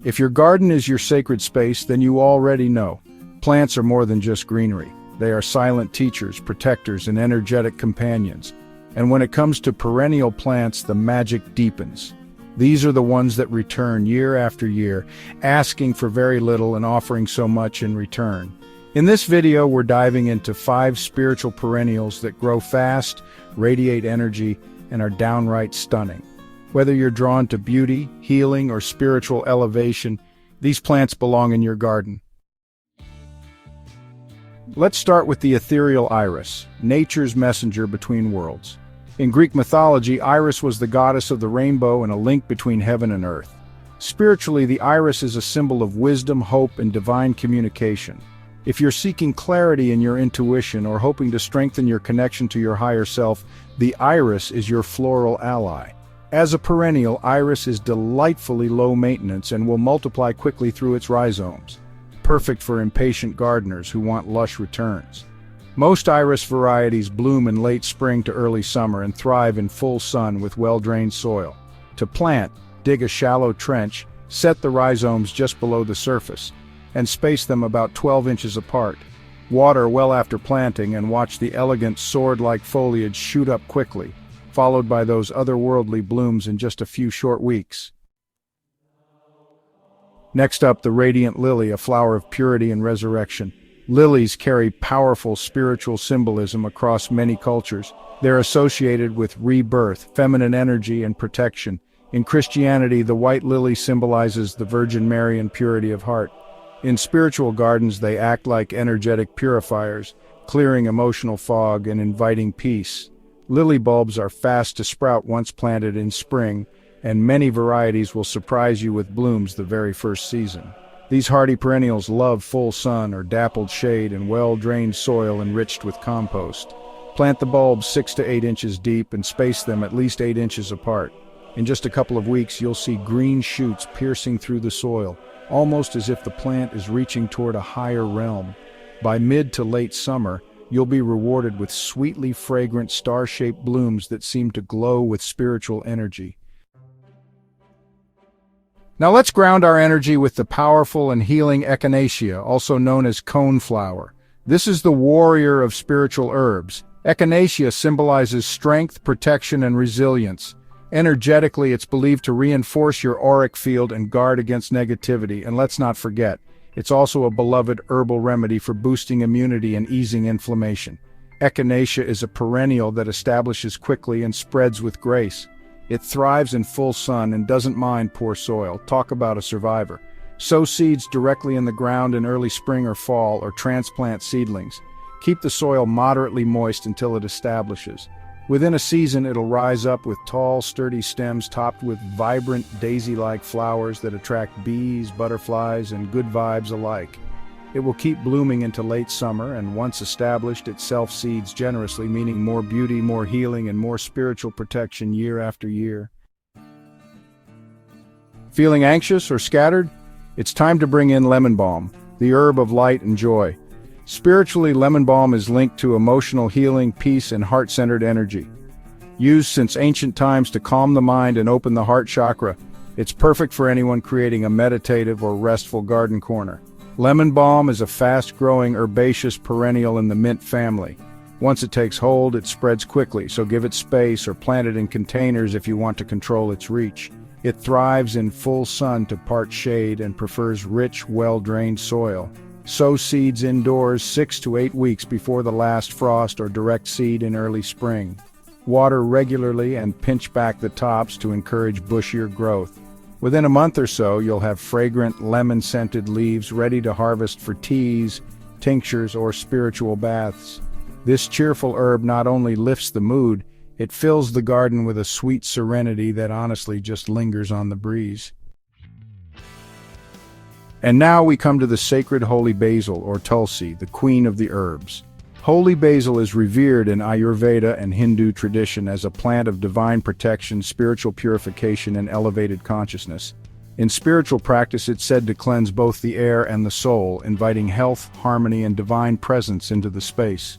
If your garden is your sacred space, then you already know. Plants are more than just greenery. They are silent teachers, protectors, and energetic companions. And when it comes to perennial plants, the magic deepens. These are the ones that return year after year, asking for very little and offering so much in return. In this video, we're diving into 5 spiritual perennials that grow fast, radiate energy, and are downright stunning. Whether you're drawn to beauty, healing, or spiritual elevation, these plants belong in your garden. Let's start with the ethereal iris, nature's messenger between worlds. In Greek mythology, Iris was the goddess of the rainbow and a link between heaven and earth. Spiritually, the iris is a symbol of wisdom, hope, and divine communication. If you're seeking clarity in your intuition or hoping to strengthen your connection to your higher self, the iris is your floral ally. As a perennial, iris is delightfully low maintenance and will multiply quickly through its rhizomes. Perfect for impatient gardeners who want lush returns. Most iris varieties bloom in late spring to early summer and thrive in full sun with well-drained soil. To plant, dig a shallow trench, set the rhizomes just below the surface, and space them about 12 inches apart. Water well after planting and watch the elegant sword-like foliage shoot up quickly, followed by those otherworldly blooms in just a few short weeks. Next up, the radiant lily, a flower of purity and resurrection. Lilies carry powerful spiritual symbolism across many cultures. They're associated with rebirth, feminine energy, and protection. In Christianity, the white lily symbolizes the Virgin Mary and purity of heart. In spiritual gardens, they act like energetic purifiers, clearing emotional fog and inviting peace. Lily bulbs are fast to sprout once planted in spring, and many varieties will surprise you with blooms the very first season. These hardy perennials love full sun or dappled shade and well-drained soil enriched with compost. Plant the bulbs 6 to 8 inches deep and space them at least 8 inches apart. In just a couple of weeks, you'll see green shoots piercing through the soil, almost as if the plant is reaching toward a higher realm. By mid to late summer, you'll be rewarded with sweetly fragrant star-shaped blooms that seem to glow with spiritual energy. Now let's ground our energy with the powerful and healing echinacea, also known as coneflower. This is the warrior of spiritual herbs. Echinacea symbolizes strength, protection, and resilience. Energetically, it's believed to reinforce your auric field and guard against negativity. And let's not forget, it's also a beloved herbal remedy for boosting immunity and easing inflammation. Echinacea is a perennial that establishes quickly and spreads with grace. It thrives in full sun and doesn't mind poor soil. Talk about a survivor. Sow seeds directly in the ground in early spring or fall, or transplant seedlings. Keep the soil moderately moist until it establishes. Within a season, it'll rise up with tall, sturdy stems topped with vibrant, daisy-like flowers that attract bees, butterflies, and good vibes alike. It will keep blooming into late summer, and once established, it self-seeds generously, meaning more beauty, more healing, and more spiritual protection year after year. Feeling anxious or scattered? It's time to bring in lemon balm, the herb of light and joy. Spiritually, lemon balm is linked to emotional healing, peace, and heart-centered energy. Used since ancient times to calm the mind and open the heart chakra, it's perfect for anyone creating a meditative or restful garden corner. Lemon balm is a fast-growing herbaceous perennial in the mint family. Once it takes hold, it spreads quickly, so give it space or plant it in containers if you want to control its reach. It thrives in full sun to part shade and prefers rich, well-drained soil. Sow seeds indoors 6 to 8 weeks before the last frost or direct seed in early spring. Water regularly and pinch back the tops to encourage bushier growth. Within a month or so, you'll have fragrant, lemon-scented leaves ready to harvest for teas, tinctures, or spiritual baths. This cheerful herb not only lifts the mood, it fills the garden with a sweet serenity that honestly just lingers on the breeze. And now we come to the sacred holy basil, or tulsi, the queen of the herbs. Holy basil is revered in Ayurveda and Hindu tradition as a plant of divine protection, spiritual purification, and elevated consciousness. In spiritual practice, it's said to cleanse both the air and the soul, inviting health, harmony, and divine presence into the space.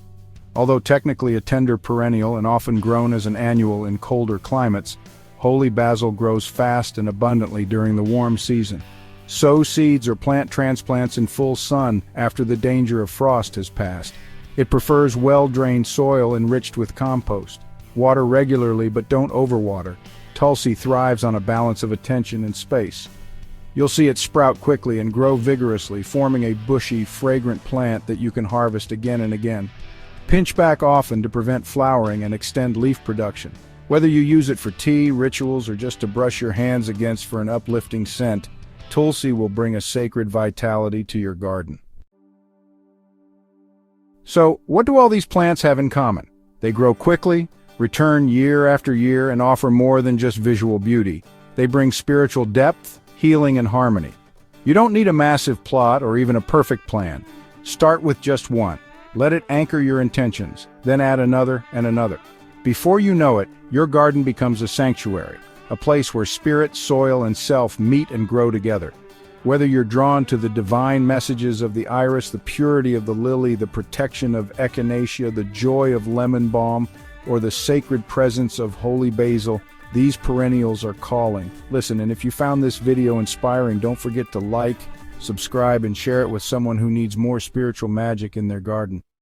Although technically a tender perennial and often grown as an annual in colder climates, holy basil grows fast and abundantly during the warm season. Sow seeds or plant transplants in full sun after the danger of frost has passed. It prefers well-drained soil enriched with compost. Water regularly, but don't overwater. Tulsi thrives on a balance of attention and space. You'll see it sprout quickly and grow vigorously, forming a bushy, fragrant plant that you can harvest again and again. Pinch back often to prevent flowering and extend leaf production. Whether you use it for tea, rituals, or just to brush your hands against for an uplifting scent, Tulsi will bring a sacred vitality to your garden. So, what do all these plants have in common? They grow quickly, return year after year, and offer more than just visual beauty. They bring spiritual depth, healing, and harmony. You don't need a massive plot or even a perfect plan. Start with just one. Let it anchor your intentions, then add another and another. Before you know it, your garden becomes a sanctuary, a place where spirit, soil, and self meet and grow together. Whether you're drawn to the divine messages of the iris, the purity of the lily, the protection of echinacea, the joy of lemon balm, or the sacred presence of holy basil, these perennials are calling. Listen, and if you found this video inspiring, don't forget to like, subscribe, and share it with someone who needs more spiritual magic in their garden.